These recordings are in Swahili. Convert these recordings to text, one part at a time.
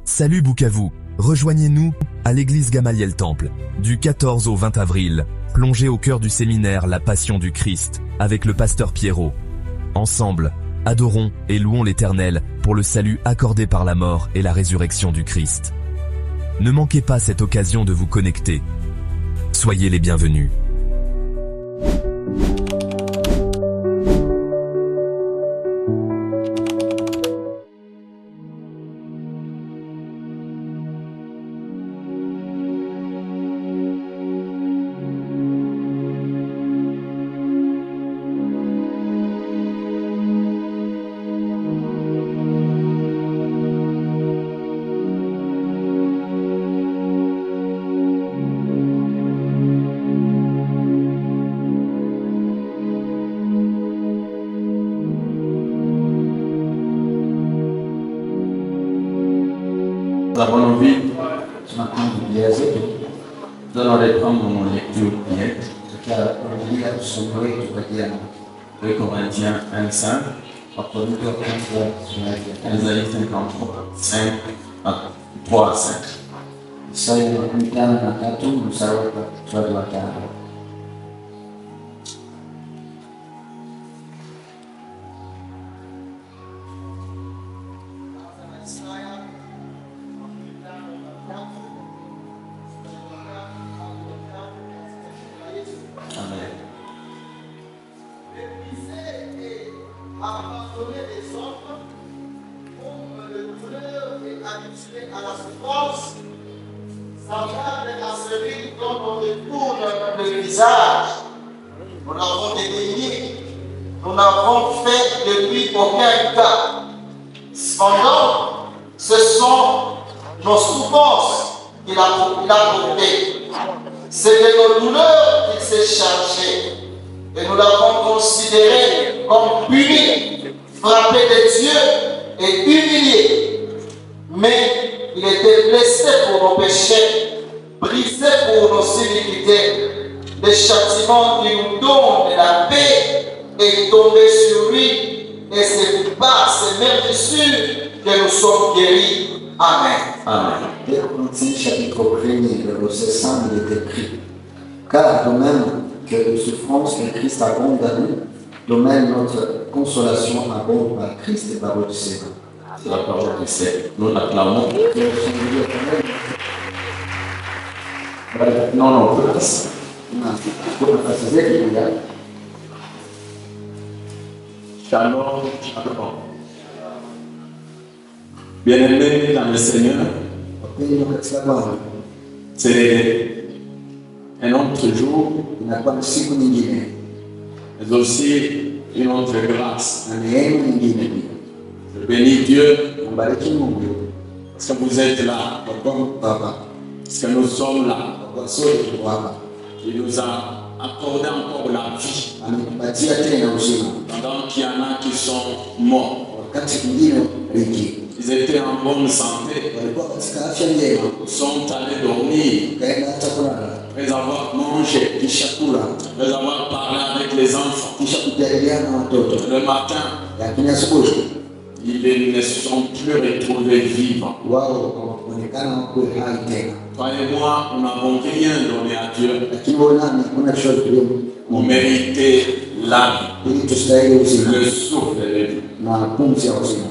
Salut Bukavu, rejoignez-nous à l'église Gamaliel Temple, du 14 au 20 avril, plongez au cœur du séminaire La Passion du Christ, avec le pasteur Pierrot. Ensemble, adorons et louons l'Éternel pour le salut accordé par la mort et la résurrection du Christ. Ne manquez pas cette occasion de vous connecter. Soyez les bienvenus. Nous avons envie, nous allons reprendre nos lectures directes. 2 Corinthiens 1:5, Ésaïe 53, 5 à 3 à 5. Abandonner les hommes pour le douleur et habitué à la souffrance, semblable à celui dont on détourne le visage. Nous l'avons dédaigné, nous n'avons fait de lui aucun cas. Cependant, ce sont nos souffrances qu'il a portées. C'est de nos douleurs qu'il s'est chargé. Et nous l'avons considéré comme puni, frappé de Dieu et humilié. Mais il était blessé pour nos péchés, brisé pour nos iniquités. Le châtiment qui nous donne la paix est tombé sur lui, et c'est par ces meurtrissures que nous sommes guéris. Amen. Amen. 2 Corinthiens chapitre 1er, le verset 5, il est écrit: car de même que de souffrance que Christ abonde à nous, de même notre consolation abonde par Christ et par votre Seigneur. C'est la parole du Seigneur. Nous l'acclamons. Non, place. Shalom, shalom. Bien-aimés dans le Seigneur, c'est un autre jour, mais aussi une autre grâce. Je bénis Dieu parce que vous êtes là, parce que nous sommes là. Il nous a accordé encore la vie. Pendant qu'il y en a qui sont morts, ils étaient en bonne santé, sont allés dormir, après avoir mangé, après avoir parlé avec les enfants. Le matin, ils ne se sont plus retrouvés vivants. Toi et moi, nous n'avons rien donné à Dieu pour mériter la vie, le souffle de vie.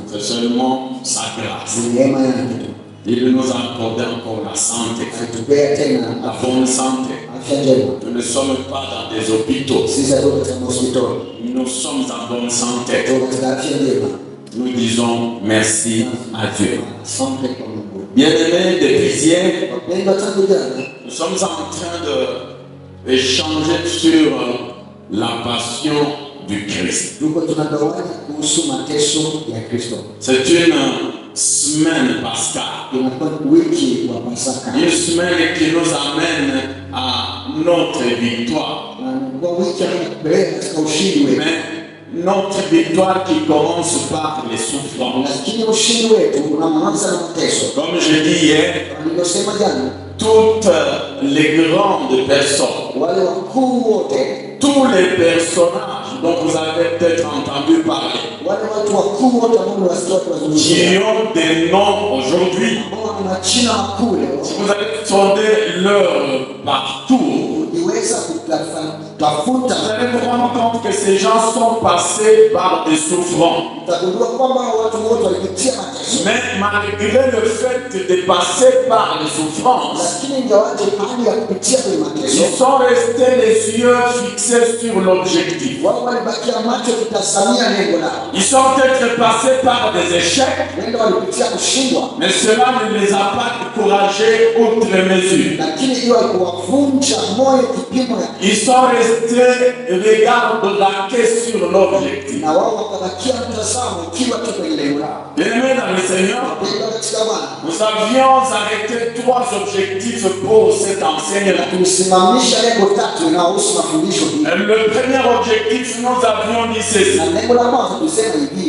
C'est seulement sa grâce. Il nous a accordé encore la santé, la bonne santé. Nous ne sommes pas dans des hôpitaux. Nous sommes en bonne santé. Nous disons merci à Dieu. Bien-aimés des Brisiers, nous sommes en train d'échanger sur la passion du Christ. C'est une semaine pascale. Une semaine qui nous amène à notre victoire. Mais notre victoire qui commence par les souffrances. Comme je dis hier, toutes les grandes personnes, tous les personnages dont vous avez peut-être entendu parler, qui ont des noms aujourd'hui. Si vous allez sonder leur parcours, vous allez vous rendre compte que ces gens sont passés par des souffrances. Mais malgré le fait de passer par les souffrances, ils sont restés les yeux fixés sur l'objectif. Ils sont peut-être passés par des échecs, mais cela ne les a pas découragés outre mesure. Ils sont restés regard braqués sur l'objectif. Bien-aimés dans le Seigneur, nous avions arrêté 3 objectifs pour cet enseignement. Le premier objectif, nous avions dit ceci.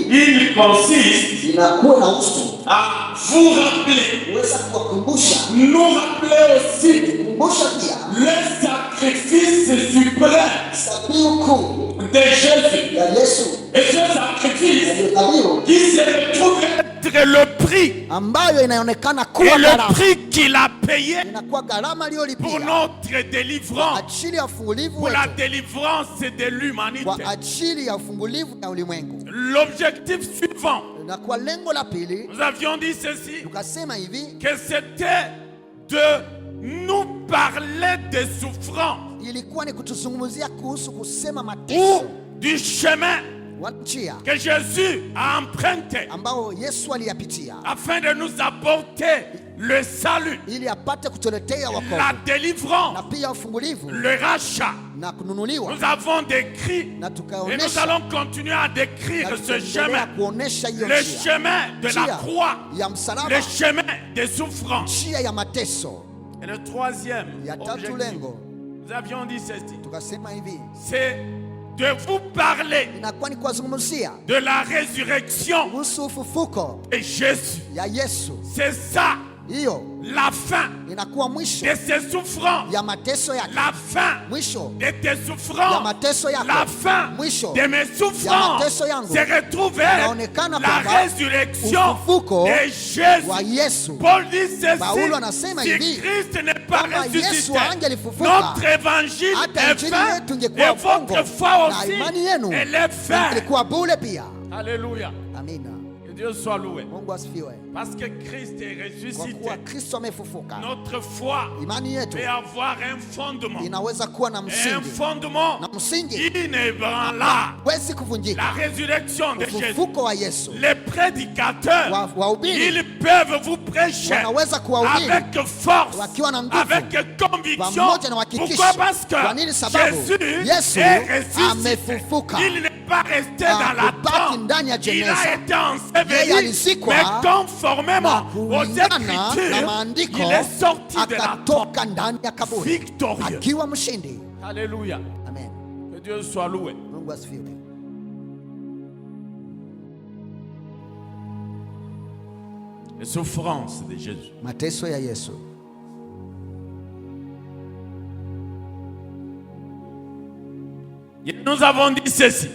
Il consiste à vous rappeler, nous rappeler aussi le sacrifice suprême de Jésus. Et ce sacrifice qui s'est retrouvé être le prix, et le prix qu'il a payé pour notre délivrance, pour la délivrance de l'humanité. L'objectif suivant, nous avions dit ceci, que c'était de nous parler des souffrances ou du chemin que Jésus a emprunté afin de nous apporter le salut, la délivrance, le rachat. Nous avons décrit et nous allons continuer à décrire ce chemin, le chemin de la croix, le chemin des souffrances. Et le troisième objectif, nous avions dit ceci, c'est de vous parler de la résurrection de Jésus. C'est ça la fin de ses souffrances, la fin de tes souffrances, la fin de mes souffrances, c'est retrouver la résurrection de Jésus. Paul dit ceci, si Christ n'est pas ressuscité, notre évangile est vain et votre foi aussi, elle est vaine. Alléluia. Que Dieu soit loué. Parce que Christ est ressuscité, notre foi peut avoir un fondement. Et un fondement inébranlable. La résurrection de Jésus. Les prédicateurs, ils peuvent vous prêcher avec force, avec conviction. Pourquoi? Parce que Jésus est ressuscité. Il n'est pas resté dans la tombe. Il a été enseveli, mais conformément aux Écritures, il est sorti de la tombe victorieux. Alléluia. Amen. Que Dieu soit loué. Les souffrances de Jésus. Et nous avons dit ceci.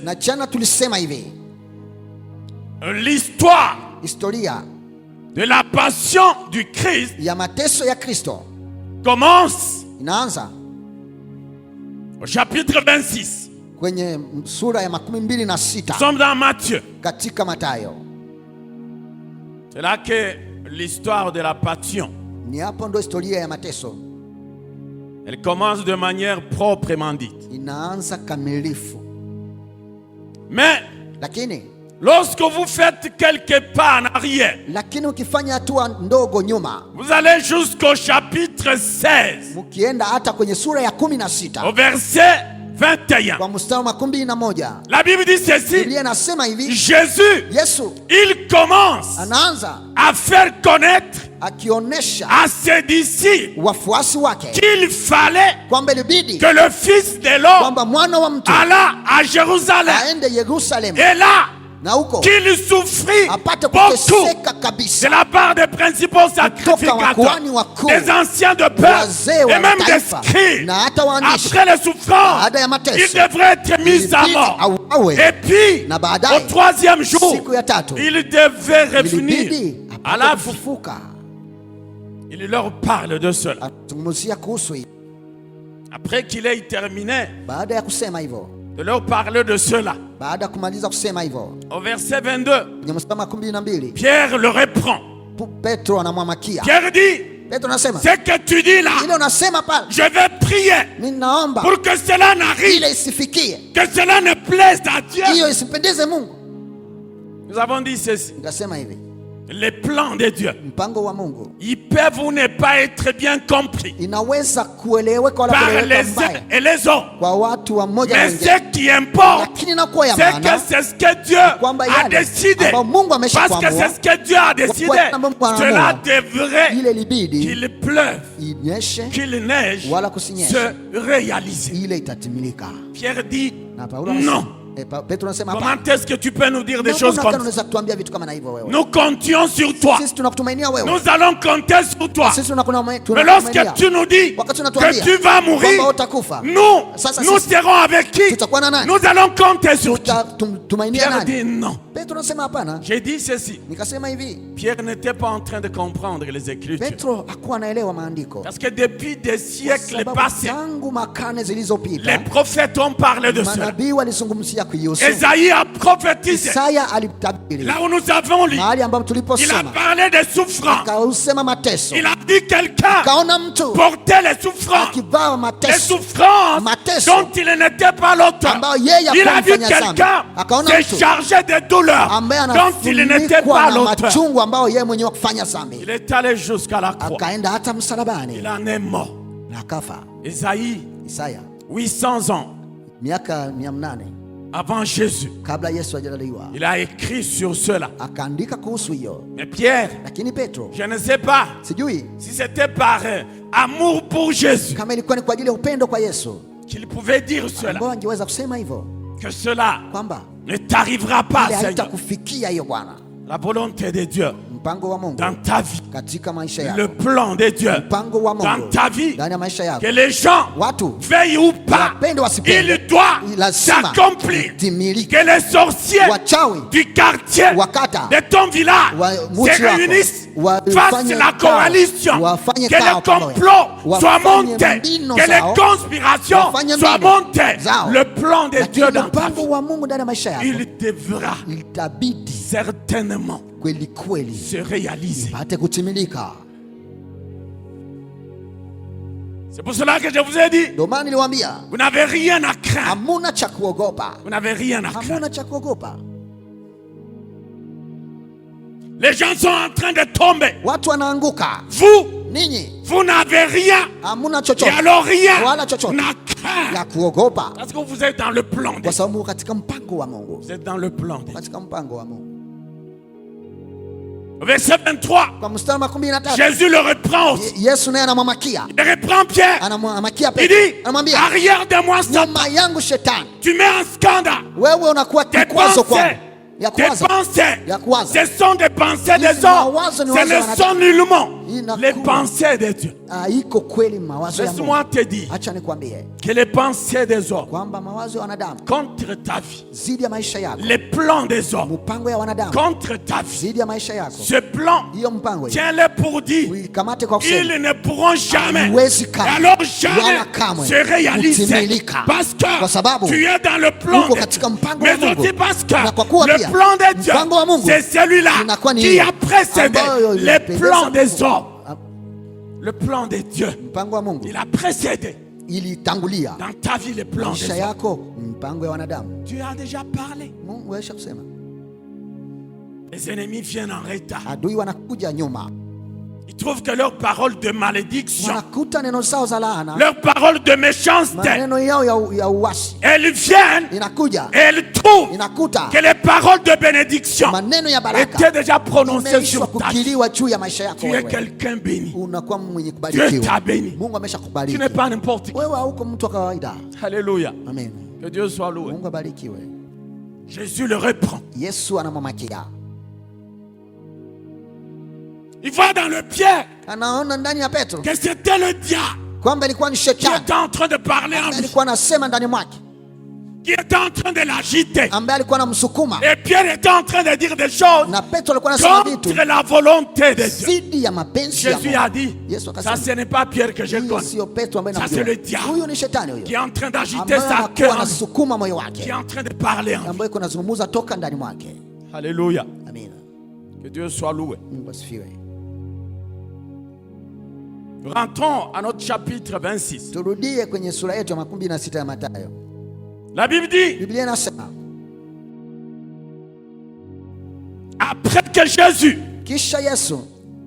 L'histoire de la passion du Christ commence au chapitre 26. Nous sommes dans Matthieu. C'est là que l'histoire de la passion, elle commence de manière proprement dite. Mais lorsque vous faites quelques pas en arrière, vous allez jusqu'au chapitre 16, au verset 21. La Bible dit ceci. Jésus, il commence à faire connaître à ses disciples qu'il fallait que le Fils de l'homme allât à Jérusalem. Et là, qu'il souffrit beaucoup de la part des principaux sacrificateurs, des anciens de peuple et même des scribes. Après les souffrances, il devrait être mis à mort. Et puis, au 3e jour, il devait revenir à la vie. Il leur parle de cela. Après qu'il ait terminé de leur parler de cela, au verset 22, Pierre le reprend. Pierre dit, ce que tu dis là, je vais prier pour que cela n'arrive, que cela ne plaise à Dieu. Nous avons dit ceci. Les plans de Dieu, ils peuvent ou ne pas être bien compris par les uns et les autres. Mais ce qui importe, c'est que c'est ce que Dieu a décidé. Parce que c'est ce que Dieu a décidé. Cela devrait, qu'il pleuve, qu'il neige, se réaliser. Pierre dit non. Comment est-ce que tu peux nous dire des choses comme ça? Nous comptions sur toi. Nous allons compter sur toi. Mais lorsque tu nous dis que tu vas mourir, nous serons avec qui? Nous allons compter sur toi. Pierre dit non. J'ai dit ceci. Pierre n'était pas en train de comprendre les Écritures. Parce que depuis des siècles passés, les prophètes ont parlé de cela. Esaïe a prophétisé. Là où nous avons lu, il a parlé des souffrances. Il a dit quelqu'un portait les souffrances. Les souffrances dont il n'était pas l'auteur. Il a vu quelqu'un se charger des douleurs dont il n'était pas l'auteur. Il est allé jusqu'à la croix. Il en est mort. Esaïe, 800 ans avant Jésus, il a écrit sur cela. Mais Pierre, je ne sais pas si c'était par amour pour Jésus qu'il pouvait dire cela, que cela ne t'arrivera pas, Seigneur. La volonté de Dieu dans ta vie, le plan de Dieu dans ta vie, que les gens veillent ou pas, il doit s'accomplir. Que les sorciers du quartier, de ton village, se réunissent, fassent la coalition, que les complots soient montés, que les conspirations soient montées. Le plan de Dieu dans ta vie, il devra certainement se réaliser. C'est pour cela que je vous ai dit, vous n'avez rien à craindre. Vous n'avez rien à craindre. Les gens sont en train de tomber. Vous n'avez rien. Et alors rien n'a craindre. Parce que vous êtes dans le plan de Dieu. Vous êtes dans le plan de Dieu. Verset 23, Jésus le reprend aussi. Il reprend Pierre. Il dit, arrière de moi Satan, tu mets un scandale. Tes pensées, ce sont des pensées des hommes. Ce ne sont nullement les pensées de Dieu. Laisse-moi te dire que les pensées des hommes contre ta vie, les plans des hommes contre ta vie, ce plan, tiens-le pour dire, ils ne pourront jamais, alors jamais se réaliser. Parce que tu es dans le plan de Dieu, mais aussi parce que le plan de Dieu, c'est celui-là qui a précédé les plans des hommes. Le plan de Dieu, il a précédé dans ta vie les plans des hommes. Tu as déjà parlé. Les ennemis viennent en retard. Ils trouvent que leurs paroles de malédiction, leurs paroles de méchanceté, elles viennent et elles trouvent que les paroles de bénédiction étaient déjà prononcées sur ta vie. Tu es quelqu'un béni. Dieu t'a béni. Tu n'es pas n'importe qui. Alléluia. Que Dieu soit loué. Jésus le reprend. Yesu anamwamakia. Il voit dans le Pierre Anaona ndani ya Petro que c'était le diable kwamba ilikuwa ni qui shetani était en train de parler en lui, alikuwa anasema ndani mwake, qui était en train de l'agiter. ambaye alikuwa anamsukuma, Et Pierre était en train de dire des choses na Petro alikuwa anasema vitu contre la volonté de Dieu. zidi ya mapenzi ya Jésus a Mungu. dit, Yesu ça akasema, ce n'est pas Pierre que je huyo connais, sio Petro ambaye ça c'est le namjua, diable huyo ni shetani qui huyo est en train d'agiter ambaye sa anakuwa cœur, anasukuma moyo qui est wake, en train de parler en lui. ambaye kuna zungumza toka ndani mwake. Alléluia. Amina. Que Dieu soit loué. Mungu asifiwe. Rentrons à notre chapitre 26. Turudie kwenye sura yetu ya 26 ya Mathayo. La Bible dit, Biblia inasema après que Jésus kisha Yesu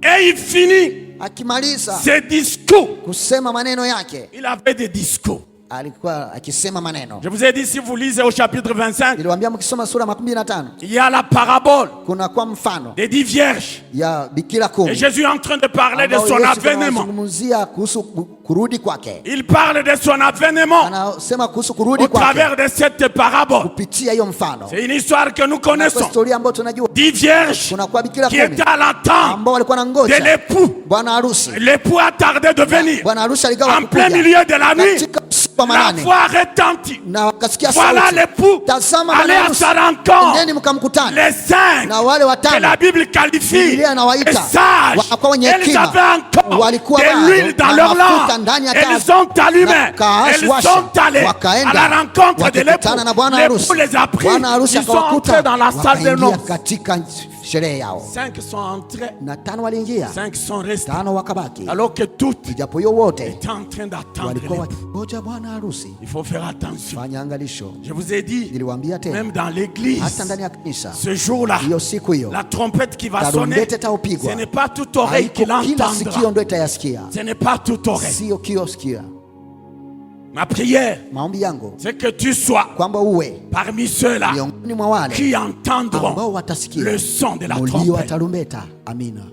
ait fini akimaliza ses discours, kusema maneno yake, il avait des discours. alikuwa akisema maneno. Je vous ai dit, si vous lisez au chapitre 25, Niliwaambia mkisoma sura 25 il y a la parabole kuna kwa mfano des 10 vierges. ya Bikira Et 10 Jésus est en train de parler de ambao son Yesu avènement. anazungumzia kuhusu kurudi kwake. Il parle de son avènement Anasema kuhusu kurudi au travers kwake de cette parabole. kupitia hiyo mfano. C'est une histoire que nous Kwa connaissons. historia ambayo tunajua 10 vierges kuna kwa Bikira qui 10 étaient à l'attente ambao walikuwa na de ngoja l'époux. bwana harusi. L'époux a tardé de venir. Bwana harusi aligawa En plein milieu de la nuit, katika usiku wa la manane, voix retentit. na wakasikia Voilà sauti, l'époux. tazama Allez bwana à harusi, sa rencontre. endeni mkamkutane. Les cinq Na wale que watano la Bible qualifie Biblia inawaita sages, wakakuwa wenye ils hekima, avaient encore walikuwa de bado l'huile dans na leur mafuta lampe. ndani ya taa, Ils sont allumés. na kaasi Ils washa, sont allés à wakaenda la rencontre de wakikutana na bwana l'époux. harusi. L'époux les a pris. Bwana harusi Ils sont entrés akawakuta, dans la salle de wakaingia noces. katika sherehe yao. 5 sont entrés, Na 5 waliingia, 5 sont restés. 5 wakabaki, Alors que toutes ijapo hiyo wote étaient en train d'attendre walikuwa l'époux. wakingoja bwana harusi. Il faut faire attention. Fanya angalisho, Je vous ai dit, niliwaambia tena, même dans l'église, hata ndani ya kanisa ce jour-là, hiyo siku hiyo la trompette qui va sonner, tarumbete ce taupigwa, n'est pas toute oreille qui haiko kila l'entendra. sikio ndio itayasikia, Ce n'est pas toute oreille. sio kio sikia. Ma prière, Maombi yangu c'est que tu sois kwamba uwe parmi ceux-là miongoni mwa wale qui ambao entendront watasikia le son de la mulio wa trompette. tarumbeta. Amina,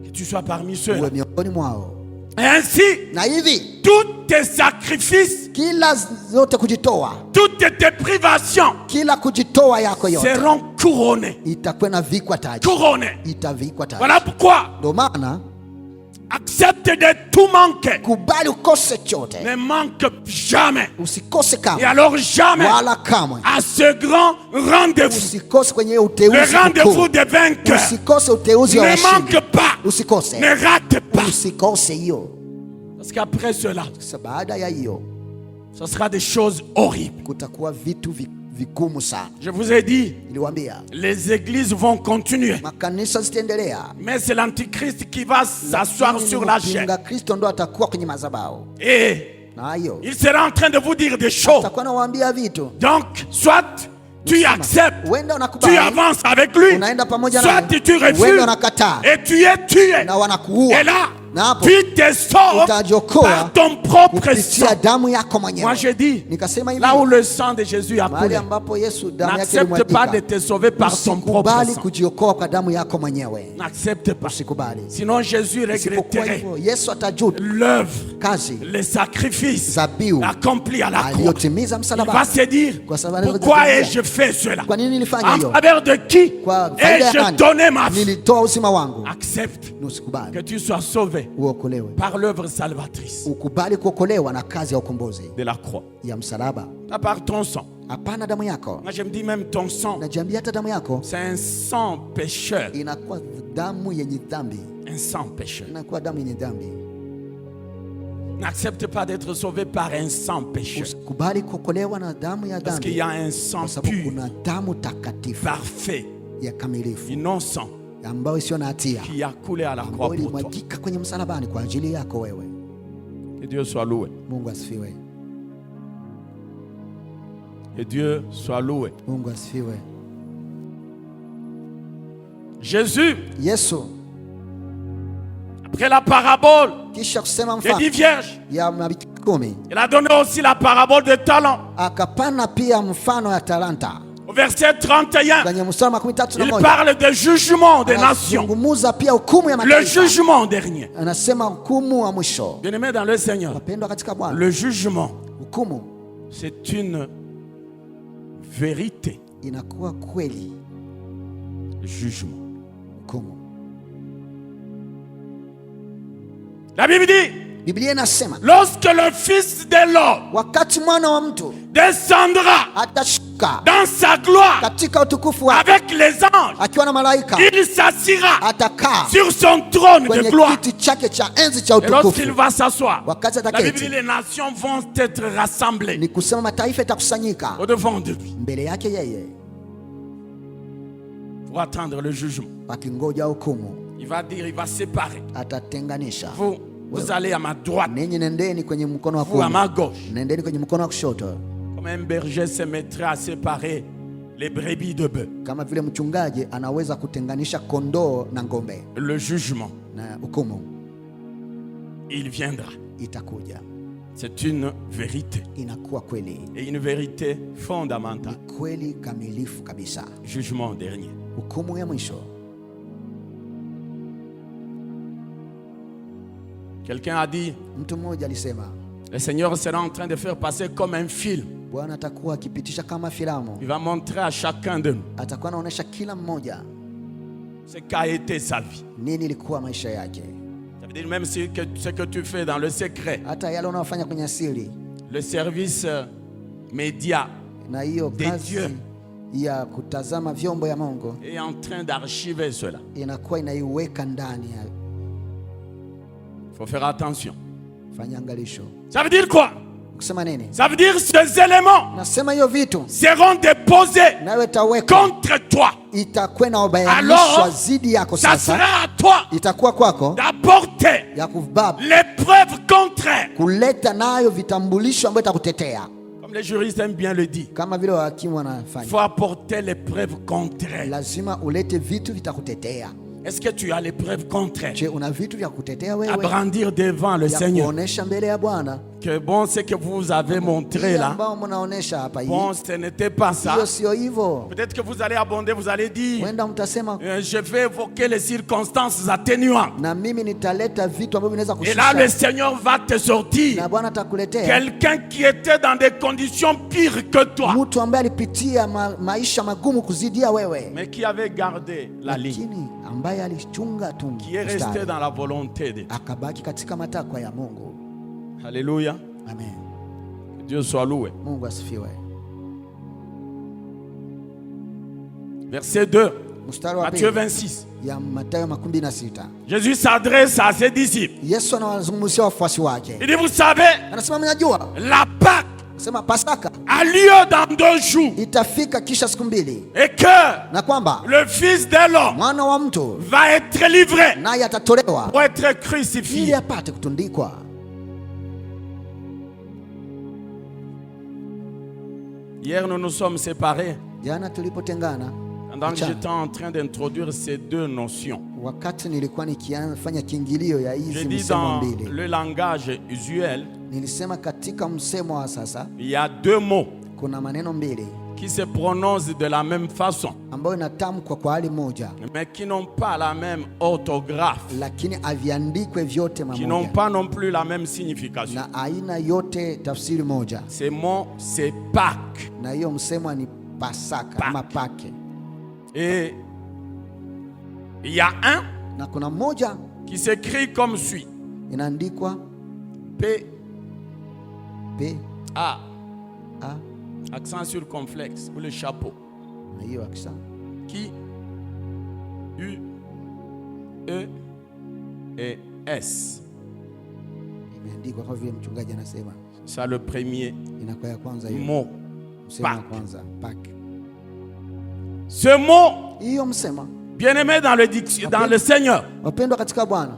Que tu sois parmi ceux-là. uwe miongoni mwao. Et ainsi, Na hivi tous tes sacrifices, kila zote kujitoa, toutes tes privations kila kujitoa yako yote seront couronnées. itakuwa na vikwa taji, Couronnées. itavikwa taji. Voilà pourquoi Ndio maana accepte de tout manquer. kubali ukose chote, Ne manque jamais. usikose Et kamwe, alors jamais wala kamwe à ce grand rendez-vous. usikose kwenye Le uteuzi rendez-vous mkuu, des vainqueurs. usikose uteuzi wa Ne washindi, manque pas. usikose, Ne rate pas. usikose hiyo. Parce qu'après cela, Sasa baada ya hiyo ce sera des choses horribles. kutakuwa vitu vigumu sana. Je vous ai dit, Niliwaambia les églises vont continuer. makanisa zitaendelea, Mais c'est l'antichrist qui va s'asseoir sur la chaîne. mpinga Kristo ndo atakuwa kwenye madhabahu, Et na hiyo il sera en train de vous dire des choses. atakuwa anawaambia vitu. Donc, soit tu acceptes, Uenda tu unakubali, avances avec lui, unaenda pamoja soit naye, tu uenda refuses unakataa et tu es tué. na wanakuua, Et là, na hapo tu te sauves utajiokoa par ton propre kupitia sang. damu yako Moi, mwenyewe. je dis, Nikasema hivi, là où le sang de Jésus a mahali coulé, ambapo Yesu damu yake n'accepte pas de ilimwagika, te sauver par ton propre usikubali sang. kujiokoa kwa damu yako mwenyewe, N'accepte pas. usikubali. Sinon, Jésus Isipokuwa regretterait hivyo Yesu atajuta l'œuvre, kazi les sacrifices zabiu accomplis à la croix. aliyotimiza Il va msalabani. se dire, Kwa sababu pourquoi anajiambia, ai-je fait cela? kwa nini nilifanya En hiyo? faveur de qui Kwa faida ya ai-je nani? donné ma vie? Nilitoa uzima wangu. Accepte Usikubali que tu sois sauvé uokolewe, par l'œuvre salvatrice ukubali kuokolewa na kazi ya ukombozi de la croix. ya msalaba, Pas par ton sang. hapana damu yako. Moi, je me dis même ton sang, Najiambia hata damu yako c'est un sang pécheur. inakuwa damu yenye dhambi, Un sang pécheur. inakuwa damu yenye dhambi. N'accepte pas d'être sauvé par un sang pécheur. Usikubali kuokolewa na damu ya Parce qu'il dhambi, y a un sang kwa sababu pur, kuna damu takatifu parfait, ya kamilifu innocent, ambayo isiyo na hatia, qui a coulé à la croix ambayo pour toi. ilimwagika kwenye msalabani kwa ajili yako wewe. Que Dieu soit loué. Mungu asifiwe, Que Dieu soit loué. Mungu asifiwe. Jésus, Yesu après la parabole kisha kusema des 10 mfano vierges, ya mabikira 10, il a donné aussi la parabole des talents. akapana pia mfano ya talanta. Au verset 31, Kwenye mstari wa il 31 parle du jugement des nations. anazungumza pia hukumu ya Le mataifa, jugement dernier. anasema hukumu wa mwisho. Bien-aimé dans le Seigneur, Wapendwa katika Bwana, le jugement, hukumu c'est une vérité inakuwa kweli. Jugement. Hukumu. La Bible dit, Biblia inasema, lorsque le Fils de l'homme wakati mwana wa mtu descendra atashuka dans sa gloire katika utukufu wake avec les anges, akiwa na malaika, il s'assira atakaa sur son trône de kwenye gloire. kiti chake cha enzi cha Et lorsqu'il utukufu. va s'asseoir, Wakati la Bible dit, ataketi, les nations vont être rassemblées ni kusema mataifa itakusanyika au devant de lui mbele yake yeye pour attendre le jugement. wakingoja hukumu. Il va dire, il va séparer. Atatenganisha. Vous allez à ma droite, Ninyi nendeni kwenye mkono wa vous à kuume, ma gauche. nendeni kwenye mkono wa kushoto. Comme un berger se mettrait à séparer les brebis de bœufs. Kama vile mchungaji anaweza kutenganisha kondoo na ngombe. Le jugement, Na hukumu il viendra. itakuja. C'est une vérité. Inakuwa kweli. Et une vérité fondamentale. Kweli kamilifu kabisa. Jugement dernier. Hukumu ya mwisho. Quelqu'un a dit, Mtu mmoja alisema, le Seigneur sera en train de faire passer comme un film. Bwana atakuwa akipitisha kama filamu. Il va montrer à chacun de nous Atakuwa anaonyesha kila mmoja ce qu'a été sa vie. nini ilikuwa maisha yake. Ça veut dire même ce que tu fais dans le secret, Hata yale unayofanya kwenye siri, le service média na hiyo de kazi Dieu ya kutazama vyombo ya Mungu est en train d'archiver cela. inakuwa inaiweka ndani ya. Il faut faire attention. Fanya angalisho. Ça veut dire quoi? Kusema nini? Ça veut dire ces éléments Nasema hiyo vitu seront déposés nawe itawekwa, contre toi. itakuwa inabainishwa Alors, zidi yako. Ça Sasa sera à toi itakuwa kwako d'apporter ya kubaba les preuves contraires. kuleta nayo vitambulisho ambayo itakutetea, Comme les juristes aiment bien le dire, kama vile wahakimu il wanafanya. faut apporter les preuves contraires. Lazima ulete vitu vitakutetea. Est-ce que tu as les preuves contraires Je, una vitu vya kutetea à wewe brandir devant le ya Seigneur? kuonesha mbele ya Bwana? Que bon, ce que vous avez montré Hii là, ambao mnaonesha hapa hii, bon, ce n'était pas ça. hiyo sio hivyo. Peut-être que vous allez abonder, vous allez dire, Wenda mtasema je vais évoquer les circonstances atténuantes. na mimi nitaleta vitu ambavyo vinaweza Et là, le kushusha, Seigneur va te sortir na Bwana atakuletea quelqu'un qui était dans des conditions pires que toi, mtu ambaye alipitia maisha magumu kuzidia wewe, mais qui avait gardé la ligne, lakini ambaye alichunga tu qui est resté mstari, dans la volonté de Dieu. akabaki katika matakwa ya Mungu. Alléluia. Amen. Que Dieu soit loué. Mungu asifiwe. Verset 2, Mstari wa Matthieu pili 26. ya Mathayo 26. Jésus s'adresse à ses disciples. Yesu anawazungumzia wafuasi wake, Il dit, vous savez, anasema mnajua, la Pâque anasema Pasaka a lieu dans 2 jours. itafika kisha siku mbili, Et que na kwamba le Fils de l'homme mwana wa mtu va être livré naye atatolewa pour être ili crucifié. apate kutundikwa. Hier, nous nous sommes séparés Jana tulipotengana, pendant que mchana, j'étais en train d'introduire ces 2 notions. wakati nilikuwa nikifanya kiingilio ya Je hizi dis msemo dans mbili, le langage usuel, nilisema katika msemo wa sasa il y a 2 mots kuna maneno mbili qui se prononcent de la même façon, ambayo inatamkwa kwa hali moja, mais qui n'ont pas la même orthographe, lakini haviandikwe vyote qui n'ont mamoja pas non plus la même signification. na aina yote tafsiri moja. Ces mots, c'est Pâques. Na hiyo msemo ni Pasaka ama Pake, Et il y a un na kuna moja qui s'écrit comme suit. inaandikwa P, P A, A accent circonflexe, ou le chapeau. na hiyo aksa Qui, U, E et S. imeandikwa kama vile mchungaji anasema, C'est le premier inakuwa ya kwanza hiyo mot. msemo wa Pake. kwanza Pake. Ce mot, Hiyo msema, bien-aimé dans le Seigneur, wapendwa katika Bwana,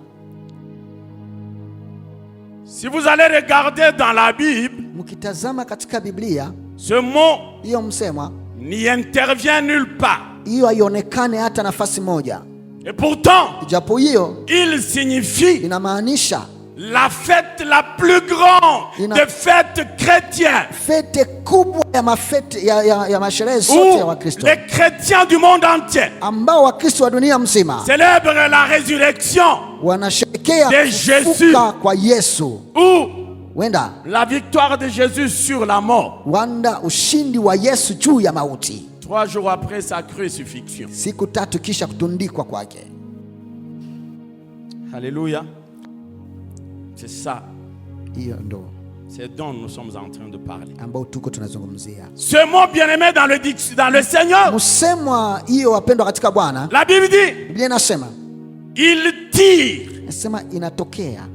si vous allez regarder dans la Bible, mkitazama katika Biblia, ce mot hiyo msema n'y intervient nulle part. hiyo haionekane hata nafasi moja, Et pourtant, japo hiyo il signifie inamaanisha la fête la plus grande des fêtes chrétiennes, fete kubwa ya mafete ya masherehe zote ya où Wakristo, les chrétiens du monde entier ambao Wakristo wa dunia mzima célèbrent la résurrection wanasherekea de Jésus, kufufuka kwa Yesu, ou wenda la victoire de Jésus sur la mort. wanda ushindi wa Yesu juu ya mauti. 3 jours après sa crucifixion. Siku 3 kisha kutundikwa kwake. Alléluia. C'est ça. Hiyo ndo C'est dont nous sommes en train de parler. ambao tuko tunazungumzia. Ce mot bien-aimé dans le Seigneur. Msemwa hiyo wapendwa katika Bwana. La Bible dit, Biblia inasema, il tire. nasema inatokea.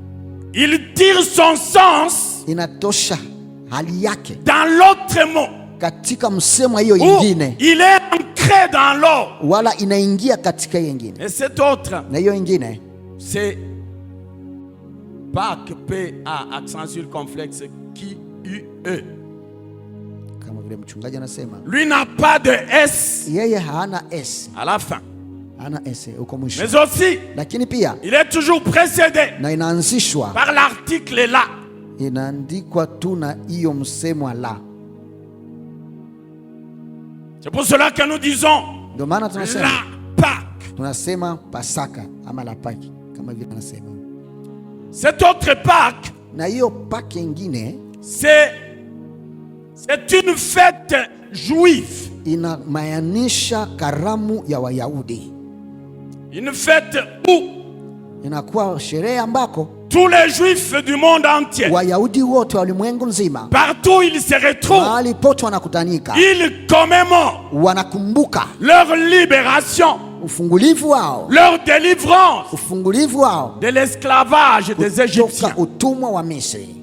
Il tire son sens Inatosha hali yake dans l'autre mot. katika msemwa hiyo Où ingine, il est ancré dans l'autre. wala inaingia katika hiyo ingine. Et cet autre, Na hiyo ingine c'est Pâques, P-A, accent circonflexe, Q-U-E. kama vile mchungaji anasema, Lui n'a pas de S yeye hana S, à la fin. hana S huko mwisho, Mais aussi, lakini pia il est toujours précédé na inaanzishwa, par l'article là. inaandikwa tu na hiyo msemwa la. C'est pour cela que nous disons Ndio maana tunasema la Pâques. tunasema Pasaka ama la Paki kama vile anasema. Cette autre Pâques, Na hiyo Paki ingine c'est une fête juive. inamaanisha karamu ya Wayahudi, Une fête où inakuwa sherehe ambako tous les juifs du monde entier, Wayahudi wote wa ulimwengu nzima, partout ils se retrouvent, mahali pote wanakutanika, ils commémorent wanakumbuka leur libération, ufungulivu wao, leur délivrance ufungulivu wao de l'esclavage des Égyptiens. kutoka utumwa wa Misri.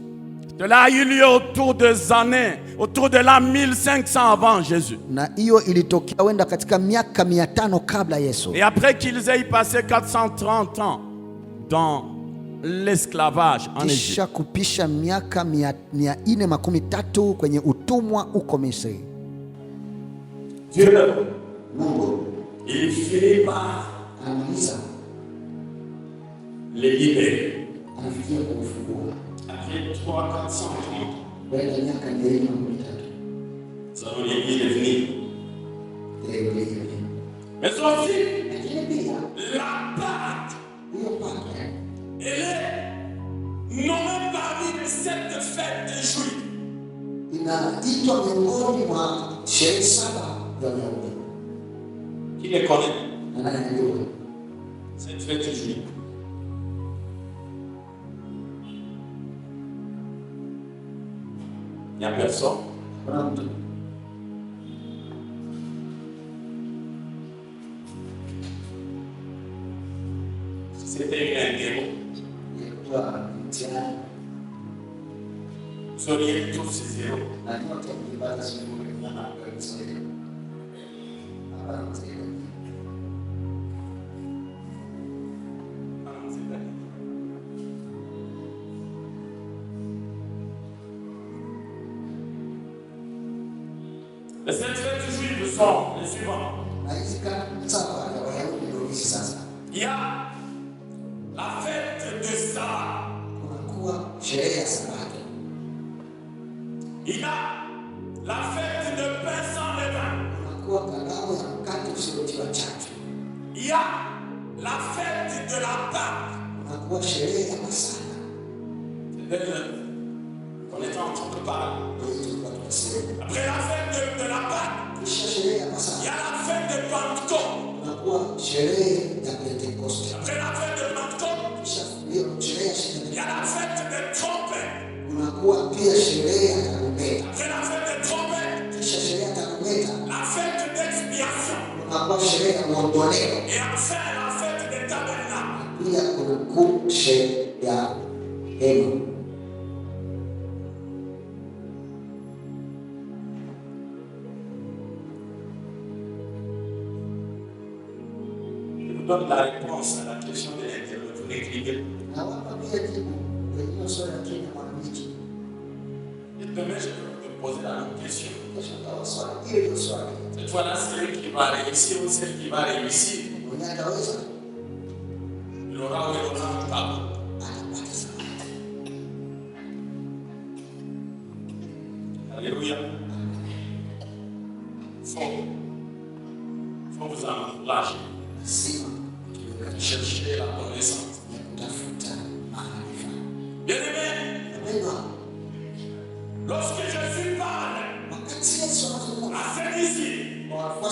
Cela a eu lieu autour de l'an 1500 avant Jésus. Na hiyo ilitokea wenda katika miaka 500 kabla Yesu. Et après qu'ils aient passé 430 ans dans l'esclavage en Égypte, Kisha kupisha miaka 413 kwenye utumwa uko Misri. Dieu, Mungu il finit par anamaliza les libérer. anafikia kumfungua Après 300-430, baada ya miaka 213 nous allons les devenir. leo hii. Mais aussi, Lakini pia la Pâque, hiyo Paki elle est nommée parmi les 7 fêtes des Juifs. inaitwa miongoni mwa sherehe 7 za Wayahudi. Qui les connaît? Na nani anajua? Cette fête juive. Il n'y a personne. Kuna mtu C'était une guerre. alikuwa mtihani Vous auriez tous ces héros. na yote ilipata sifuri na kabisa. Hapana mzee. Les 7 fêtes juives sont les suivantes. Na hizi kama saba ya Wayahudi ndio hizi sasa. Il y a la fête de Sarah. Kunakuwa sherehe ya Sabato. Il y a la fête de pain sans levain. Kunakuwa karamu ya mkate usiotiwa chachu. Il y a la fête de la Pâque. Kunakuwa sherehe ya Pasaka. C'est elle qu'on est en train de parler. Ndio tulikuwa tunasema. Après la fête de la Pâque, Kisha sherehe ya il y Pasaka. a la fête de Pentecôte. Kunakuwa sherehe ya Pentekoste. Après la fête de Pentecôte, Kisha hiyo sherehe ya il y sherehe. a la fête des trompettes. Kunakuwa pia sherehe ya tarumbeta. Après la fête des trompettes, Kisha sherehe ya tarumbeta. la fête d'expiation. Kunakuwa sherehe ya maondoleo. Et enfin la fête des tabernacles. Pia kunakuwa sherehe ya hema. Je vous donne la réponse à la question de l'internaute. Vous l'écrivez. Na wapa pia jibu kwenye hiyo swali la Kenya mwanamke. Et demain, je vais te poser la même question. Kesho nitawaswali hiyo swali. Cette fois-là, celui qui va réussir ou celle qui va réussir, Mwenye ataweza il aura ou il aura un tableau. atapata zawadi. Alléluia. Faut vous encourager. Lazima tuweke Cherchez la connaissance. ya kutafuta maarifa. Bien-aimé, Wapendwa, lorsque Jésus parle wakati Yesu anazungumza à ces disciples, kwa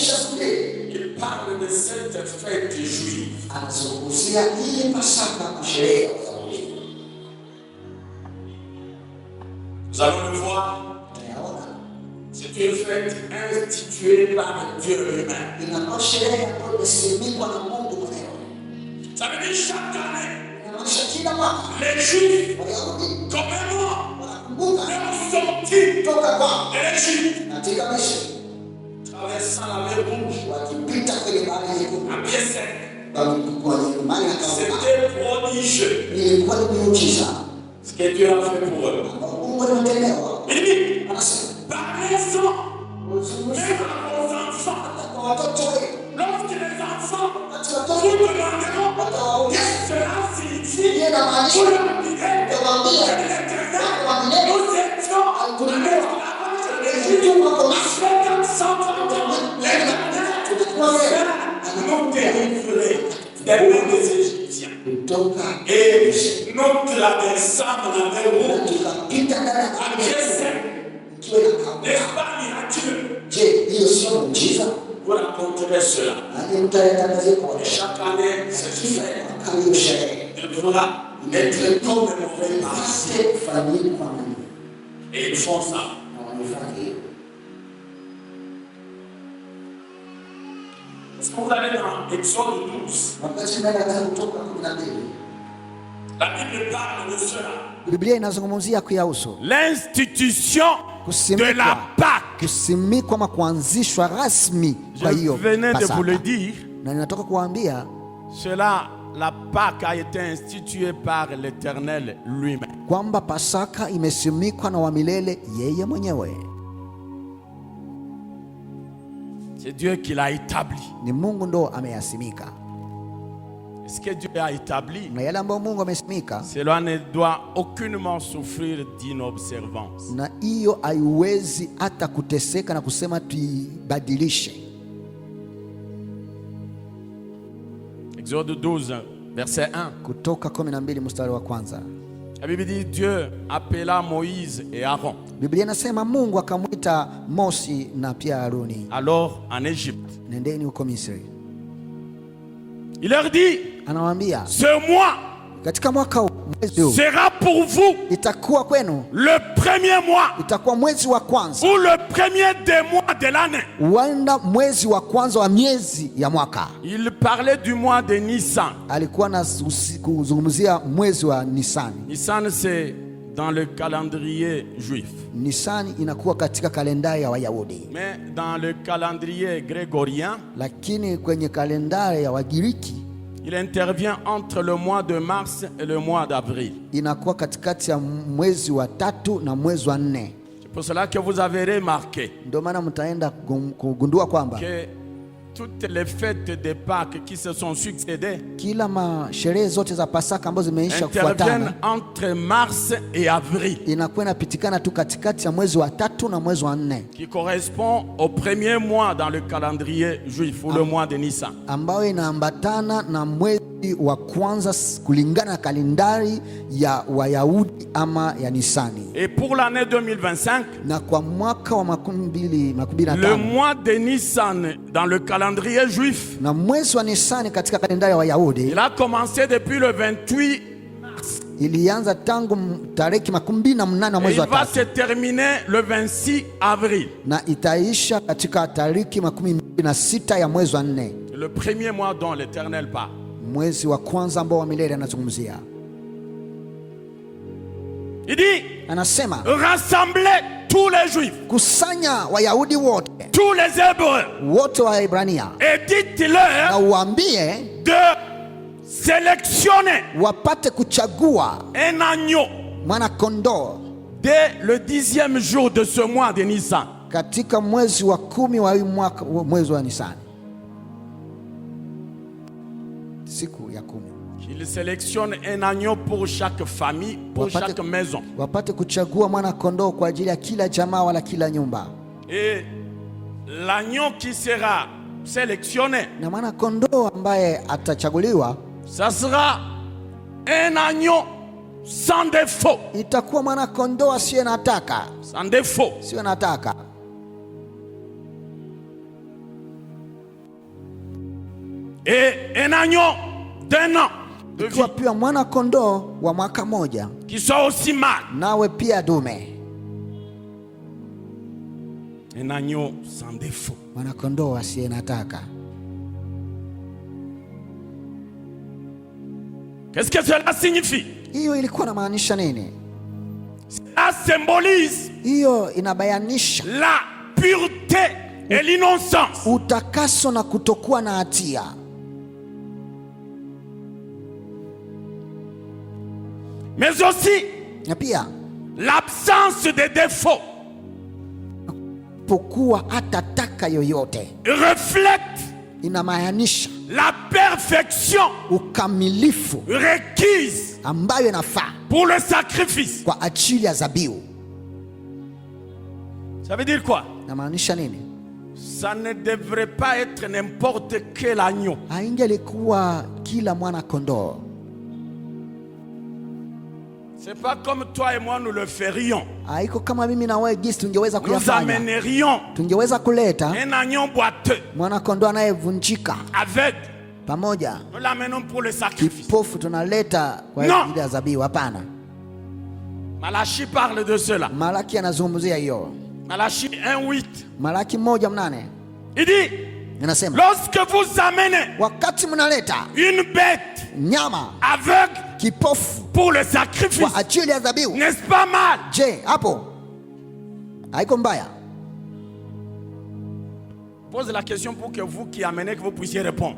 Il parle de cette fête juive. Nous allons le voir. C'est une fête instituée par Dieu lui-même. Ça veut dire chaque année, les Juifs commémorent leur sortie de l'Égypte, traversant la mer Rouge à pied sec. C'était prodigieux ce que Dieu a fait pour eux. Il dit, parlez-en même à vos enfants. Lorsque les enfants vous demanderont qu'est-ce que cela signifie, vous leur direz que l'Éternel nous étions en esclavage en Égypte après 430 ans. L'Éternel nous délivrait des mains des Égyptiens et nous traversons la mer Rouge à pied sec. N'est-ce pas miraculeux? Vous raconterez cela. Et chaque année, cette fête, elle devra être commémorée par cette famille. Et ils font ça. Est-ce que vous allez dans Exode 12? La Bible parle de cela. Biblia inazungumzia kuyahusu L'institution de la Pâque. kusimikwa ama kuanzishwa rasmi kwa Je hiyo venais de vous le Pasaka. dire. Na ninatoka kuambia Cela, la Pâque a été instituée par l'Éternel lui-même. kwamba Pasaka imesimikwa na wa milele yeye mwenyewe. C'est Dieu qui l'a établi. Ni Mungu ndo ameyasimika, Et ce que Dieu a établi, na yale ambayo Mungu amesimika, cela ne doit aucunement souffrir d'inobservance. na hiyo haiwezi hata kuteseka na kusema tuibadilishe. Exode 12, verset 1. Kutoka 12 mstari wa kwanza. La Bible dit Dieu appela Moïse et Aaron Biblia inasema Mungu akamwita Mosi na pia Haruni, alors en Égypte. nendeni huko Misri. Il leur dit, Anawaambia ce mois katika mwaka huu, mwezi huu sera pour vous itakuwa kwenu, le premier mois itakuwa mwezi wa kwanza, ou le premier des mois de l'année. huenda mwezi wa kwanza wa miezi ya mwaka. Il parlait du mois de Nissan. Alikuwa na kuzungumzia mwezi wa Nisani. Nissan, c'est dans le calendrier juif. Nisani inakuwa katika kalendari ya Wayahudi, Mais dans le calendrier grégorien, lakini kwenye kalendari ya Wagiriki il intervient entre le mois de mars et le mois d'avril. inakuwa katikati ya mwezi wa 3 na mwezi wa 4. C'est pour cela que vous avez remarqué Ndio maana mtaenda kugundua kwamba que toutes les fêtes de Pâques qui se sont succédées kila sherehe zote za Pasaka ambazo zimeisha interviennent kufuatana entre mars et avril, inakuwa inapitikana tu katikati ya mwezi wa 3 na mwezi wa 4, qui correspond au premier mois dans le calendrier juif ou le mois de Nissan. ambayo inaambatana na mwezi wa kwanza kulingana na kalendari ya Wayahudi ama ya Nisani. Et pour l'année 2025, Na kwa mwaka wa 2025 le mois de Nissan dans le calendrier juif, na mwezi wa Nisani katika kalendari ya Wayahudi il a commencé depuis le 28 ilianza tangu tariki 28 wa et mwezi il wa va 3 se terminer le 26 avril. na itaisha katika tariki 26 ya mwezi wa 4, Le premier mois dont l'Éternel parle. mwezi wa kwanza ambao wa milele anazungumzia. Il dit, Anasema rassemblez tous les Juifs, kusanya Wayahudi wote tous les Hébreux, wote wa Ibrania et na dites-leur uambie de sélectionner wapate kuchagua un agneau mwana kondoo dès le 10e jour de ce mois de Nissan. katika mwezi wa 10 wa mwaka, mwezi wa Nisani, siku ya 10. Il sélectionne un agneau pour chaque famille, pour chaque maison. Wapate kuchagua mwana kondoo kwa ajili ya kila jamaa wala kila nyumba. Et l'agneau qui sera sélectionné, Na mwana kondoo ambaye atachaguliwa ça sera un agneau sans défaut. itakuwa mwana kondoo asiye na taka, Sans défaut. sio na taka. et un agneau d'1 an de vie, ikiwa pia mwana kondoo wa mwaka moja, qui soit aussi mâle, nawe pia dume, un agneau sans défaut. mwana kondoo asiye na taka. Qu'est-ce que cela signifie? Hiyo ilikuwa inamaanisha nini? Ça symbolise Hiyo inabayanisha la pureté et l'innocence. utakaso na kutokuwa na hatia, Mais aussi na pia l'absence de défauts pokuwa hata taka yoyote. reflète Inamaanisha la perfection ukamilifu requise ambayo inafaa pour le sacrifice. kwa ajili ya dhabihu. Ça veut dire quoi? Inamaanisha nini? Ça ne devrait pas être n'importe quel agneau. Haingelikuwa kila mwana kondoo. C'est pas comme toi et moi nous le ferions. Haiko kama mimi na wewe jinsi tungeweza Nous kuyafanya. amènerions Tungeweza kuleta un agneau boiteux, mwana kondoo anayevunjika aveugle. pamoja, Nous l'amenons pour le sacrifice. kipofu tunaleta kwa No. ajili ya dhabihu. Hapana. Malachie parle de cela. Malaki anazungumzia hiyo. Malachie 1:8. Malaki 1:8 Il dit, inasema, lorsque vous amenez wakati mnaleta une bête nyama aveugle kipofu pour le sacrifice, kwa ajili ya dhabihu, n'est-ce pas mal? je, hapo haiko mbaya? Pose la question pour que vous qui amenez, que vous puissiez répondre.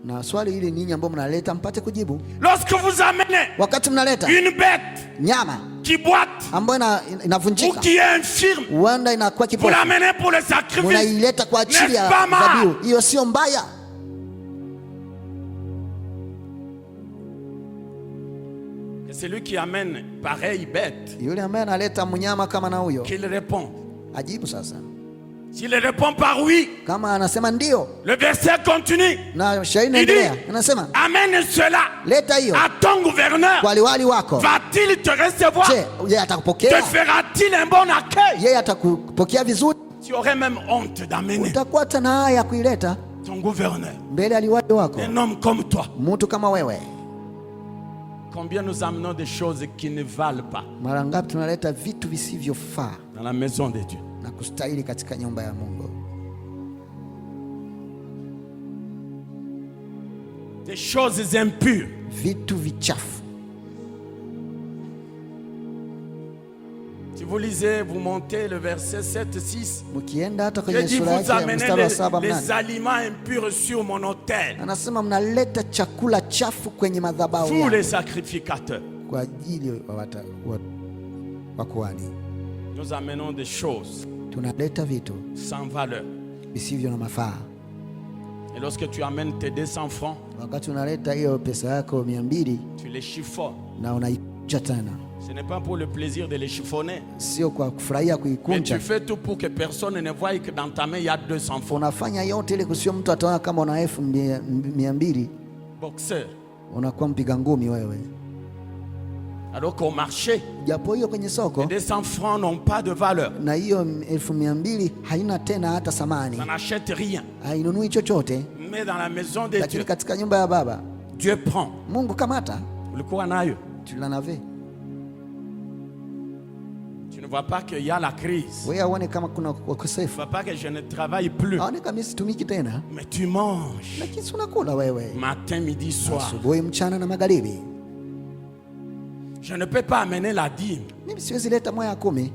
Na swali hili ninyi ambao mnaleta mpate kujibu. Lorsque vous amenez Wakati mnaleta une bête nyama qui boite ambayo ou inavunjika, qui est infirme, huenda inakuwa vous kipofu, l'amenez pour le sacrifice, munaileta kwa ajili ya n'est-ce pas mal? dhabihu, hiyo sio mbaya. Et c'est lui qui amène pareille bête, Yule ambaye analeta mnyama kama na huyo qu'il répond. ajibu sasa. S'il répond par oui, Kama anasema ndio, le verset continue. na shairi Il dit, inaendelea, anasema amène cela leta hiyo à ton gouverneur. kwa liwali wako. Va-t-il te recevoir? Je, yeye Te atakupokea? fera-t-il un bon accueil? Yeye atakupokea vizuri? Tu aurais même honte d'amener Utakuwa hata na haya ya kuileta ton gouverneur, mbele ya liwali wako, un homme comme toi. mtu kama wewe. Combien nous amenons des choses qui ne valent pas Mara ngapi tunaleta vitu visivyofaa dans la maison de Dieu? na kustahili katika nyumba ya Mungu, Des choses impures. vitu vichafu. Si vous lisez, vous montez le verset 7, 6. Mkienda hata Je kwenye dis, sura vous yake ya amenez mstari wa 7 les 8, aliments impurs sur mon autel. anasema mnaleta chakula chafu kwenye madhabahu Vous yangu, les sacrificateurs, kwa ajili wa kuhani. nous amenons des choses Tunaleta vitu sans valeur. visivyo na mafaa. Et lorsque tu amènes tes 200 francs, Wakati unaleta hiyo pesa yako 200 tu les chiffonnes. na unaikunja tena, Ce n'est pas pour le plaisir de les chiffonner, sio kwa kufurahia mais kuikunja, tu fais tout pour que personne ne voie que dans ta main il y a 200 francs. unafanya yote ili kusio mtu ataona kama una 200. Boxeur. Unakuwa mpiga ngumi wewe, Alors qu'au marché, japo hiyo kwenye les soko 200 francs n'ont pas de valeur. na hiyo 200 haina tena hata thamani, Ça n'achète rien. hainunui chochote. Mais dans la maison de Lakini Dieu, katika nyumba ya Baba Dieu prend. Mungu kamata, Le quoi nayo? tu l'avais Tu ne vois pas qu'il y a la crise. wewe, aone kama kuna Tu ukosefu, ne vois pas que je ne travaille plus. aone kama situmiki tena, Mais tu manges. lakini si unakula wewe Matin, midi, soir. asubuhi, mchana na magharibi. Je ne peux pas amener la dîme. Mimi siwezi leta moya 10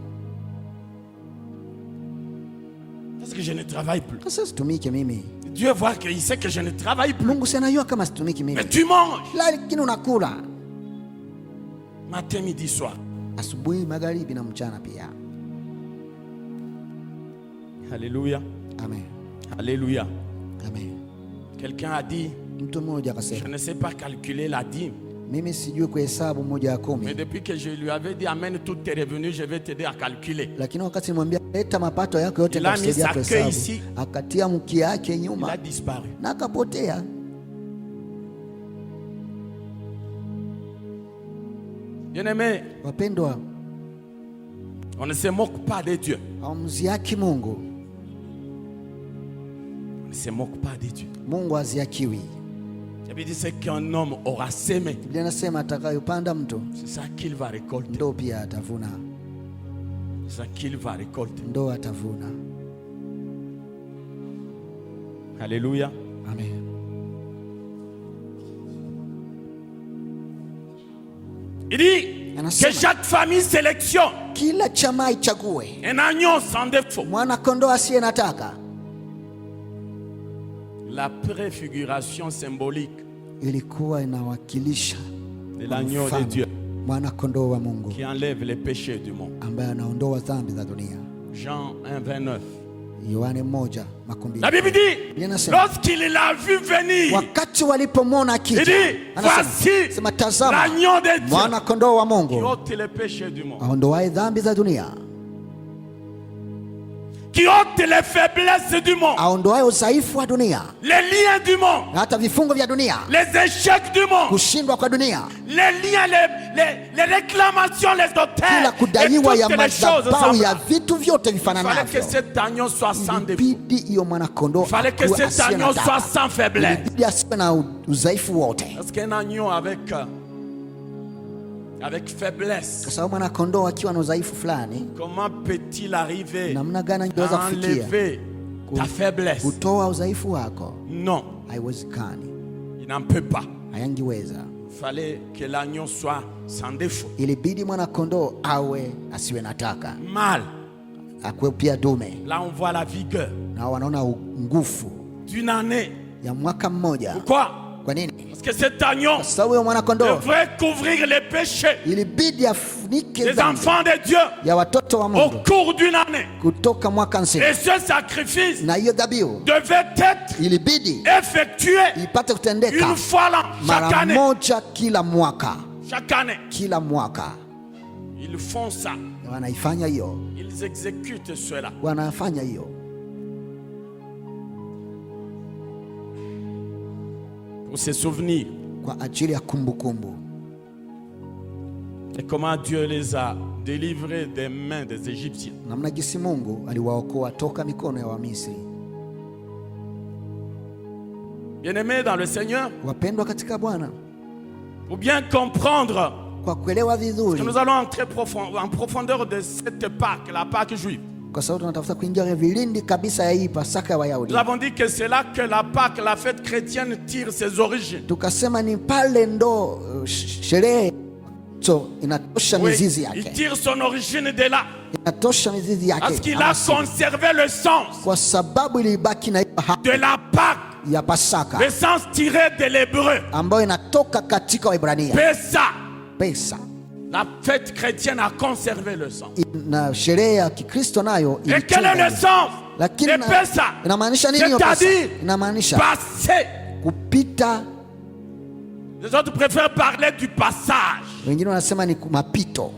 Parce que je ne travaille plus. sasa situmike mimi. Dieu voit qu'il sait que je ne travaille plus. Mungu si anajua kama situmiki Mais mimi, tu manges. lakini unakula Matin, midi, soir. asubuhi, magharibi na mchana pia. Alléluia. Amen, Alléluia. amen. Quelqu'un a dit, Mtu mmoja je akasema, ne sais pas calculer la dîme. mimi sijui kuhesabu moja ya Mais 10, depuis que je lui avais dit, amène tous tes revenus, je vais t'aider à calculer. lakini wakati nimwambia leta mapato yako yote Il a mis nitakusaidia sa kuhesabu, queue ici. akatia mkia yake Il a nyuma disparu. na akapotea. Bien-aimé, Wapendwa, on ne se moque pas de Dieu. hamziaki Mungu. On ne se moque pas de Dieu. Mungu haziakiwi. Ça veut dire c'est qu'un homme aura semé. Biblia inasema atakayopanda mtu C'est ça qu'il va récolter. ndo pia atavuna. C'est ça qu'il va récolter. Ndo atavuna. Alléluia. Amen. Il dit Anasema, que chaque famille sélectionne kila chama ichague un agneau sans défaut. mwana kondoo asiye na taka. La préfiguration symbolique Ilikuwa inawakilisha de l'agneau de mfano, Dieu mwana kondoo wa Mungu qui enlève les péchés du monde. ambaye anaondoa dhambi za dunia. Jean 1:29. Yohane 1:12. La Bible dit, Biblia inasema, lorsqu'il l'a vu venir, wakati walipomwona il akija, dit, anasema, voici sema tazama l'agneau de Dieu mwana kondoo wa qui Mungu ôte les péchés du monde, aondoaye dhambi za dunia, qui ôte les faiblesses du monde, aondoaye udhaifu wa dunia, les liens du monde, na hata vifungo vya dunia, les échecs du monde, kushindwa kwa dunia, les liens, les réclamations, les kila autels et kudaiwa ya toutes les choses madhabahu ya semblables. vitu vyote Il fallait que vifananavyo. cet agneau soit sans défaut. Ilibidi hiyo mwana kondoo Il fallait que akuwe cet asiye na agneau taka. soit sans faiblesse. Ilibidi asiwe na udhaifu wote, Parce qu'un agneau avec faiblesse, kwa sababu mwana kondoo akiwa na udhaifu fulani, comment peut-il arriver namna gani angeweza à kufikia enlever ta faiblesse? kutoa udhaifu wako? Non, Haiwezekani, il n'en peut pas. hayangiweza. Il fallait que l'agneau soit sans défaut. Ilibidi mwana kondoo awe asiwe na taka, Mâle, akuwe pia dume, là on voit la vigueur na wanaona nguvu d'une année. ya mwaka mmoja. Pourquoi? Kwa nini? Parce que cet agneau Kwa sababu huyo mwana kondoo devrait couvrir les péchés ilibidi afunike des dhambi enfants de Dieu ya watoto wa au Mungu cours d'une année. kutoka mwaka nzima, Et ce sacrifice na hiyo dhabihu devait être ilibidi effectué ipate kutendeka une fois l'an, chaque mara année. moja kila mwaka. Chaque année, Kila mwaka ils font ça. wanaifanya hiyo, Ils exécutent cela. wanafanya hiyo Pour se souvenir kwa ajili ya kumbukumbu, et comment Dieu les a délivrés des mains des Égyptiens. namna jinsi Mungu aliwaokoa toka mikono ya Wamisri. Bien-aimés dans le Seigneur, Wapendwa katika Bwana, pour bien comprendre kwa kuelewa vizuri, que nous allons entrer en profondeur de cette Pâque, la Pâque juive. kwa sababu tunatafuta kuingia kwenye vilindi kabisa ya hii Pasaka ya Wayahudi. Nous avons dit que c'est là que la Pâque, la fête chrétienne, tire ses origines. Tukasema ni pale ndo sherehe so inatosha Oui, mizizi il yake, tire son origine de là. inatosha mizizi Parce yake, qu'il a conservé le sens kwa sababu ilibaki na hiyo haki de la Pâque, ya Pasaka le sens tiré de l'hébreu. ambayo inatoka katika Waebrania. Pessa. Pesa La fête chrétienne a conservé le sens. na sherehe ya Kikristo nayo Et quel est ilichunga le hiyo. sens Lakini de Pessa? inamaanisha nini hiyo pesa? C'est-à-dire Inamaanisha passer. kupita, Les autres préfèrent parler du passage. wengine wanasema ni mapito.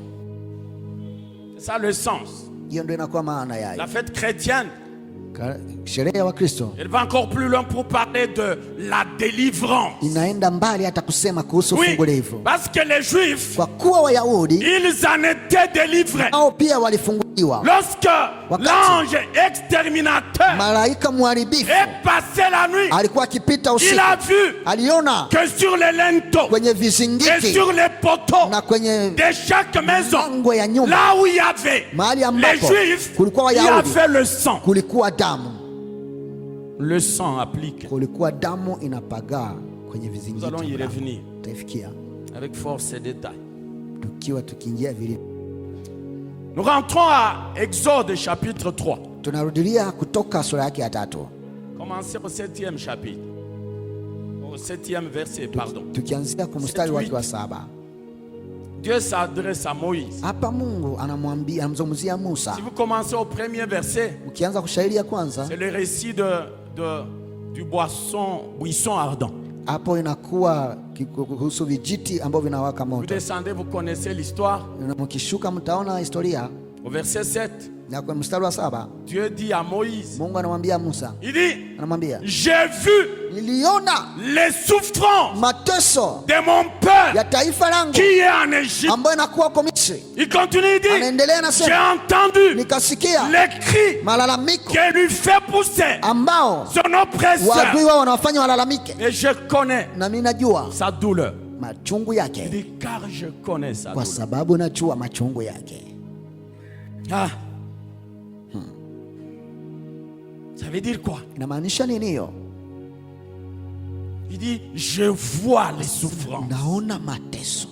C'est ça le sens. Hiyo ndio inakuwa maana La yayo. fête chrétienne, Sherehe ya Wakristo elle va encore plus loin pour parler de la délivrance. inaenda mbali hata kusema kuhusu Oui, fungulivu, parce que les Juifs, kwa kuwa Wayahudi ils en étaient délivrés. nao pia walifunguliwa. Lorsque Wakati l'ange exterminateur malaika mharibifu est passé la nuit, alikuwa akipita il usiku, a vu aliona que sur les linteaux kwenye et vizingiti sur les poteaux na kwenye de chaque maison, lango ya nyumba, là où il y avait mahali les ambapo Juifs, kulikuwa il y Wayahudi avait le sang. kulikuwa damu, Le sang applique. kulikuwa damu inapagaa kwenye Nous allons y vizingiti. revenir Taifikia avec force et détail. tukiwa tukiingia vile, Nous rentrons à Exode chapitre 3. tunarudilia Kutoka sura yake ya 3, Commencez au 7e chapitre. Au 7e verset, pardon. tukianzia kwa mstari wake wa 7. Dieu s'adresse à Moïse. Hapa Mungu anamzungumzia Musa. Si vous commencez au premier verset, Ukianza kushairi ya kwanza, c'est le récit du buisson ardent. hapo inakuwa kuhusu vijiti ambavyo vinawaka Vous moto, descendez, vous connaissez l'histoire. na mkishuka mtaona historia. Au verset 7, Na kwa mstari wa 7 Dieu dit à Moïse, Mungu anamwambia Musa, il dit, anamwambia j'ai vu niliona les souffrances mateso de mon ya peuple taifa langu qui est en Égypte. ambayo inakuwa kwa Misri. Il continue, il dit, Anaendelea j'ai nasema, entendu nikasikia les cris malalamiko qui lui fait pousser ambao son oppresseur. waadui wao wanawafanya walalamike, Et je connais na mimi najua sa douleur. machungu Il yake, dit, car je connais sa kwa douleur. sababu najua machungu yake. Ah. Ça veut dire quoi? Inamaanisha nini hiyo? Il dit, je vois les souffrances. Naona mateso.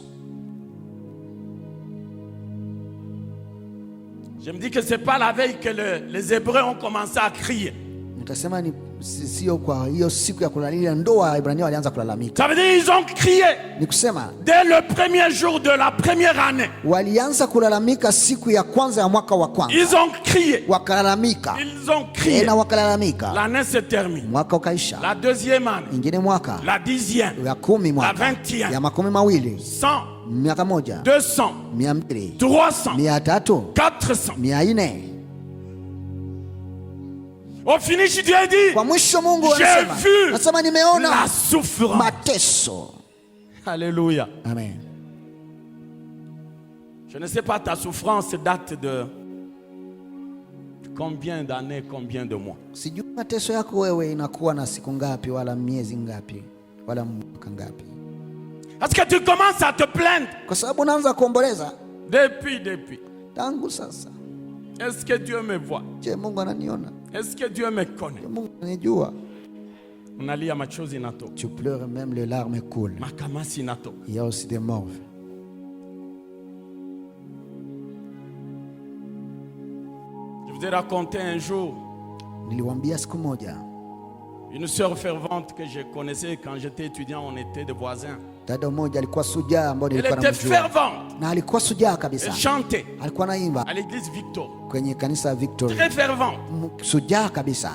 Je me dis que c'est pas la veille que les Hébreux ont commencé à crier. Nikasema ni sio kwa hiyo siku ya kulalia ndoa Waebrania walianza kulalamika. Ça veut dire ils ont crié Ni kusema dès le premier jour de la première année. walianza kulalamika siku ya kwanza ya mwaka wa kwanza. Ils ont crié. Wakalalamika. Ils ont crié. Na wakalalamika. L'année se termine. Mwaka ukaisha. La deuxième année. Ingine mwaka. La 10e. Ya 10 mwaka. La 20e. Ya 20 100. Miaka moja. 200. 200. 300. 300. 400. 400. Au finish, Dieu dit, kwa mwisho Mungu anasema, nasema nimeona la souffrance. Mateso. Alléluia. Amen. Je ne sais pas, ta souffrance date de combien d'années, combien de mois. Sijui mateso yako wewe inakuwa na siku ngapi wala miezi ngapi wala mwaka ngapi. Est-ce que tu commences à te plaindre? Kwa sababu unaanza kuomboleza Depuis. tangu sasa. Est-ce que Dieu me voit? Je, Mungu ananiona? Est-ce que Dieu me connaît? Mungu ananijua? Unalia machozi nato. Tu pleures même les larmes coulent. Makamasi nato. Il y a aussi des morts. Je vous ai raconté un jour Niliwaambia siku moja une sœur fervente que je connaissais quand j'étais étudiant, on était des voisins. dada mmoja alikuwa sujaa ambaye Elle nilikuwa était namjua. fervente. Na alikuwa sujaa Elle kabisa. chantait Alikuwa naimba à l'église Victor. kwenye kanisa ya Victory. Très fervente. Sujaa kabisa.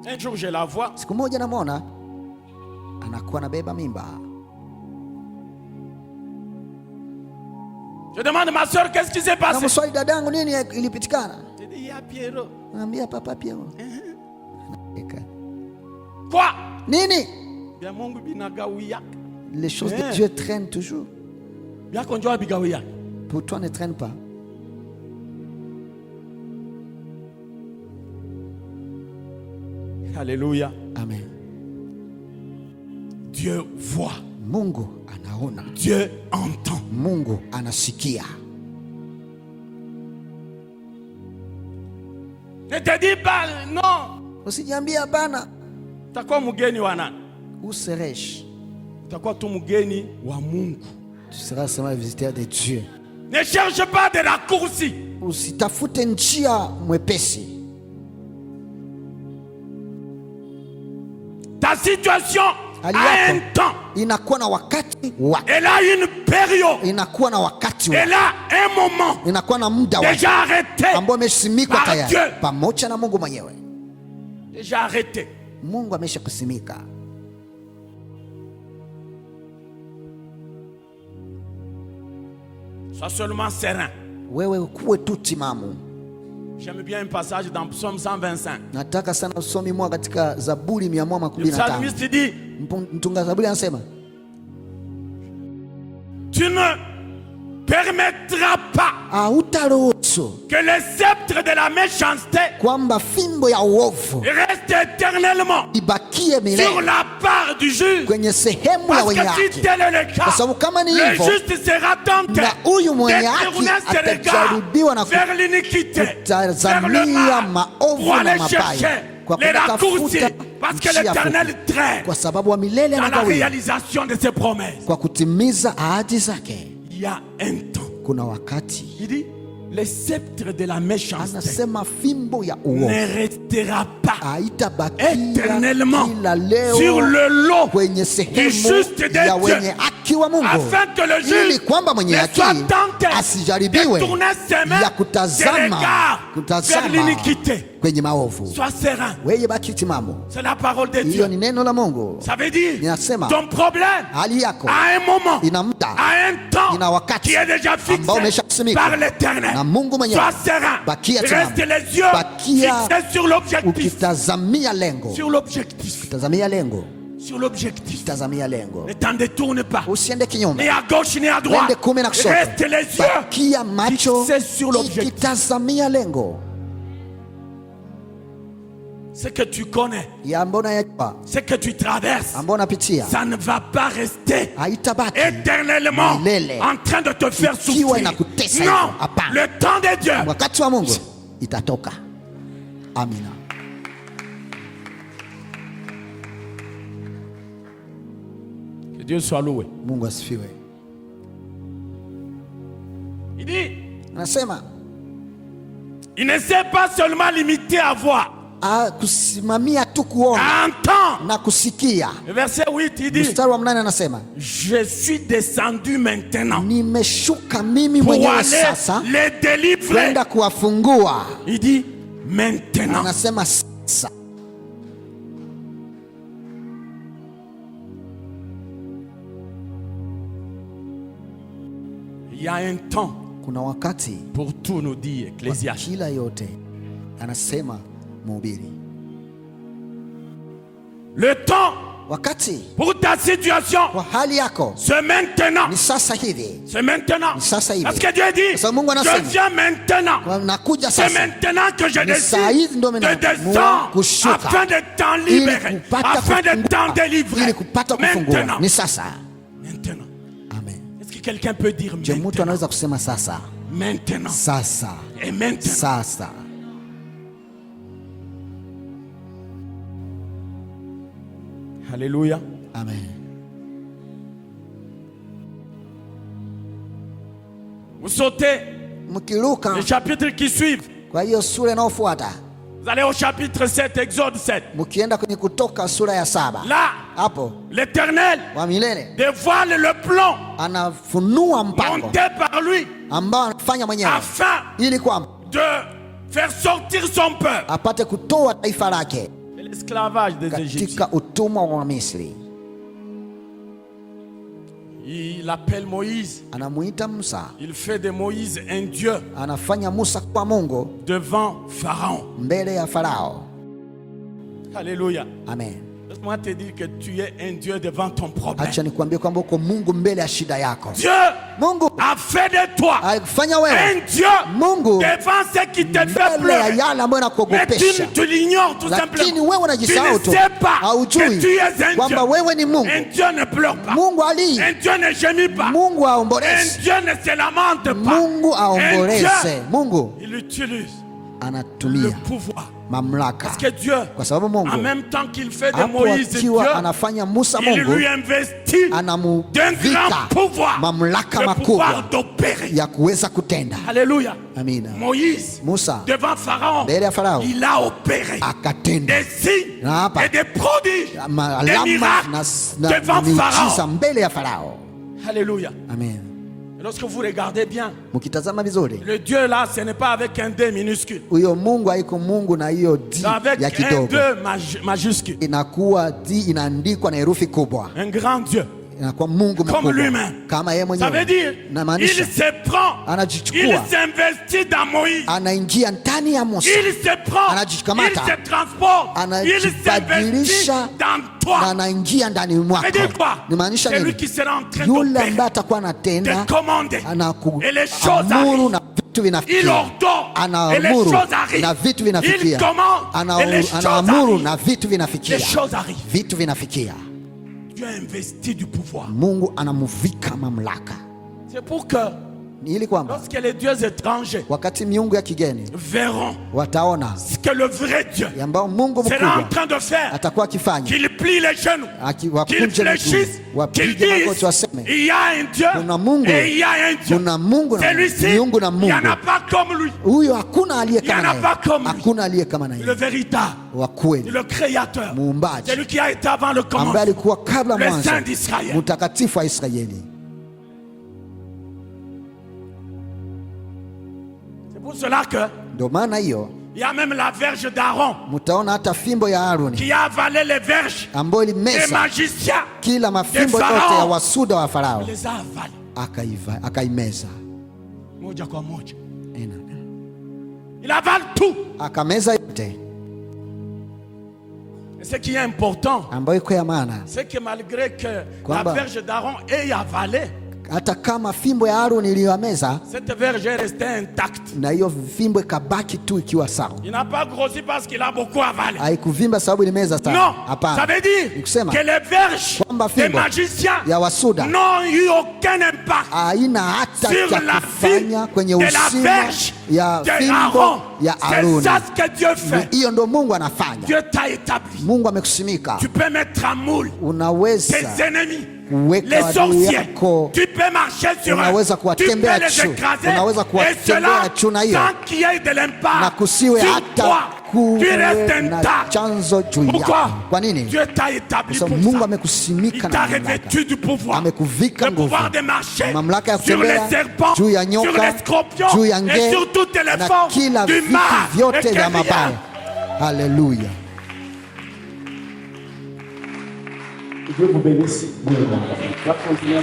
Un jour je la vois. Siku moja namuona anakuwa anabeba mimba. Je demande ma soeur, qu'est-ce qui s'est passé? Namswali dadangu, nini ilipitikana? Je dis, il y a Pierrot. Naambia papa Pierrot. Quoi? Nini? Bien Mungu binagawiyak. Les choses de Dieu traînent toujours. Bien qu'on doit bigawiyak. Pour toi ne traîne pas. Alléluia. Amen. Dieu voit. Mungu anaona. Dieu entend. Mungu anasikia. Ne te dis pas non. Usijiambie hapana. Utakuwa mgeni wa nani? Où serais-je? Utakuwa tu mgeni wa Mungu. Tu seras seulement visiteur de Dieu. Ne cherche pas de raccourcis. Usitafute njia mwepesi. Ta situation a un temps. Inakuwa na wakati wake. Elle a une période. Inakuwa na wakati wake. Elle a un moment. Inakuwa na muda wake. Déjà arrêté. Ambao umesimikwa par tayari Dieu. pamoja na Mungu mwenyewe. Déjà arrêté. Mungu amesha kusimika. Sois seulement serein. Wewe kuwe tu timamu. J'aime bien un passage dans Psaume 125. Nataka sana usomi mwa katika Zaburi Le 115. psalmiste dit, Mtunga Zaburi anasema, tu ne permettras pas hautaruhusu que le sceptre de la méchanceté kwamba fimbo ya uovu reste éternellement ibakie sur milele la part du juge. kwenye sehemu ya Parce wenye que si haki. tel est le Kwa cas, sababu kama ni le hivyo, juste sera tenté na huyu mwenye de haki tourner ses atajaribiwa na regards vers l'iniquité, vers le kutazamia mal, maovu pour na aller mabaya, chercher kwa les raccourcis, kutafuta parce que njia l'Éternel fupi, traîne kwa sababu wa milele dans la anagawia réalisation de ses promesses. kwa kutimiza ahadi zake. Il y a un temps. Kuna wakati Il dit, le sceptre de la méchanceté anasema fimbo ya uovu ne restera pas haitabakia éternellement kila leo sur le lot kwenye du sehemu juste de ya Dieu, wenye haki wa Mungu, afin que le ili juge kwamba mwenye ne haki soit tenté de asijaribiwe tourner ses mains ya de kutazama l'égard vers l'iniquité. kwenye maovu. Sois serein. Wewe baki timamu. C'est la parole de Hiyo Dieu. ni neno la Mungu. Ça veut dire Ninasema ton problème hali yako à un moment, ina muda, à un temps ina wakati qui est déjà ambao fixé umeshasimikwa par l'Éternel. na Mungu mwenyewe. Sois serein. Bakia timamu. Reste les yeux Bakia fixés sur l'objectif. ukitazamia lengo. Sur l'objectif. Tazamia lengo. Sur l'objectif. Tazamia lengo. Ne t'en détourne pas. Usiende kinyume. Ni à gauche ni à droite. Wende kume na kushoto. Reste les yeux Bakia macho fixés sur l'objectif. ikitazamia lengo. Ce que tu connais, Ya mbona yajua, ce que tu traverses, ambao unapitia ça ne va pas rester haitabaki éternellement milele en train de te faire ikiwa souffrir. inakutesa Non, hivyo. Hapana. le temps de Dieu. Wakati wa Mungu itatoka. Amina. Que Dieu soit loué. Mungu asifiwe. Il dit, Anasema il ne s'est pas seulement limité à voir, kusimamia tu kuona à entendre. na kusikia. Verset 8, il dit, Mstari wa 8 anasema je suis descendu maintenant nimeshuka mimi pour mwenyewe aller sasa les délivrer. kwenda kuwafungua. Il dit, maintenant. Anasema sasa. Il y a un temps Kuna wakati pour tout nous dire, kwa Ecclésiaste. kila yote, anasema mhubiri. Le temps Wakati pour ta situation, kwa hali yako c'est maintenant. ni sasa hivi. C'est maintenant. Ni sasa hivi. Parce que Dieu dit, Sasa Mungu je anasema, viens maintenant. nakuja C'est sasa. maintenant que je Ni saa hizi ndio décide de nimeamua descendre kushuka afin de t'en ili libérer, kupata afin de t'en kufungua, délivrer. ili kupata kufungua. Maintenant. Ni sasa. Maintenant. Amen. Est-ce que quelqu'un peut dire Je, mtu maintenant? anaweza kusema sasa. Maintenant. Sasa. Et maintenant. Sasa. Alléluia. Amen. Vous sautez Mkiruka les chapitres qui suivent. kwa hiyo sura inayofuata, Vous allez au chapitre 7, Exode 7. mkienda kwenye Kutoka sura ya 7, Là, hapo l'Éternel wa milele dévoile le plan anafunua mpango monté par lui ambao anafanya mwenyewe afin ili kwamba de faire sortir son peuple apate kutoa taifa lake de l'esclavage des Égyptiens. katika utumwa wa Misri. Il appelle Moïse. Anamuita Musa, Il fait de Moïse un Dieu anafanya Musa kwa Mungu devant Pharaon. mbele ya Farao. Alléluia. Amen. Laisse-moi te dire que tu es un Dieu devant ton problème. Acha nikwambie kwamba uko Mungu mbele ya shida yako. Dieu Mungu a fait de toi alifanya un wewe Dieu Mungu devant ce qui te fait mbele ya pleurer. yale ambayo Mais yanakuogopesha, tu l'ignores tout lakini simplement. wewe Tu unajisahau ne tu, sais pas que haujui tu es un kwamba Dieu. wewe ni Mungu. Un Dieu ne pleure pas. Mungu ali, Un Dieu ne gémit pas. Mungu Un aomboleze, Dieu ne se lamente pas. Mungu Un aomboleze. Dieu, Mungu il utilise le anatumia pouvoir. mamlaka, Parce que Dieu, kwa sababu Mungu en même temps qu'il fait de hapo Moïse Dieu, akiwa anafanya Musa il Mungu lui investit d'un anamuvika grand pouvoir, mamlaka le pouvoir makubwa d'opérer. ya kuweza kutenda. Alléluia. Amina. Moïse, Musa devant Pharaon, mbele ya Farao il a opéré akatenda des signes na hapa et des prodiges, des alama na miracles devant miujiza Pharaon. mbele ya Farao. Alléluia. Amen. Et lorsque vous regardez bien, Mkitazama vizuri, le Dieu là, ce n'est pas avec un D minuscule, huyo Mungu haiko Mungu na hiyo D c'est avec ya un kidogo, D majuscule. inakuwa D inaandikwa na herufi kubwa, Un grand Dieu. inakuwa Mungu Comme mkubwa lui-même. kama yeye Ça veut mwenyewe. dire, il Namaanisha se prend, il anajichukua, s'investit dans Moïse, anaingia ndani ya Musa il se prend, il anajikamata, se transporte, il s'investit anajibadilisha dans na toi. anaingia ndani mwako. Ça veut dire quoi? Nimaanisha C'est lui nini? qui sera en train Yule d'opérer, ambaye atakuwa de anatenda, commander, et les choses anakuamuru arrivent. na vitu Il vinafikia, ordonne, et les anaamuru choses arrivent. na vitu Il vinafikia, commande, et les choses anaamuru arrivent. na vitu vinafikia, Les choses arrivent. vitu vinafikia. Dieu a investi du pouvoir. Mungu anamuvika mamlaka, C'est pour que ni ili kwamba lorsque les dieux étrangers wakati miungu ya kigeni verront wataona ce que le vrai Dieu ambao Mungu sera en mkubwa train de faire, atakuwa akifanya, qu'il plie les genoux, qu'il wakunje fléchisse, miguu, qu'il wapige magoti, dise waseme il y a un Dieu kuna Mungu, et il y a un Dieu. kuna Mungu na Celui-ci, miungu na il n'y en a Mungu pas comme lui. huyo, hakuna aliye Il y en kama a pas naye, comme lui. hakuna aliye kama naye, Le véritable, wa kweli, le créateur, muumbaji celui qui a été avant le ambaye commencement, alikuwa kabla le mwanzo, Saint d'Israël. mtakatifu wa Israeli. C'est pour cela que Ndio maana hiyo Il y a même la verge d'Aaron mtaona hata fimbo ya Aroni qui a avalé les verges ambayo des ilimeza magiciens. kila mafimbo Des yote ya pharaons. wasuda wa Farao, Il les a avalés. akaimeza. Moja kwa moja. Il avale tout. Akameza yote. Et ce qui est important, Ambayo iko ya maana, c'est que malgré que la Kwamba verge d'Aaron ait avalé, hata kama fimbo ya Aroni iliyomeza, cette verge est restée intacte. na hiyo fimbo ikabaki tu ikiwa sawa. Il n'a pas grossi parce qu'il a beaucoup avalé. Haikuvimba sababu ilimeza sana. Non, Hapana. ça veut dire Nikusema, que les verges kwamba des fimbo magiciens ya wasuda n'ont eu aucun impact haina hata sur cha la kufanya vie kwenye de la uzima verge ya de fimbo Aaron. ya C'est Aroni. ça ce que Dieu fait. Hiyo ndo Mungu anafanya. Dieu t'a établi. Mungu amekusimika. Tu peux mettre à moule Unaweza tes ennemis, kuweka les adui sorciers. yako, Tu peux marcher sur eux. unaweza Tu peux kuwatembea les juu, écraser. unaweza Et kuwatembea cela juu na hiyo, sans qu'il y ait de na l'impact kusiwe sur hata toi. Tu restes kuwe na intact. chanzo juu Pourquoi? yako. Kwa nini? Dieu t'a établi Kwa pour sababu Mungu ça. amekusimika Il na t'a mamlaka. revêtu du pouvoir. Amekuvika Le pouvoir nguvu, de marcher mamlaka ya sur les kutembea serpents, juu ya sur nyoka, les scorpions juu ya et nge sur toutes les na forces kila du vitu mal. vyote Et que vya rien mabaya. Haleluya. Que Dieu vous bénisse. Va continuer.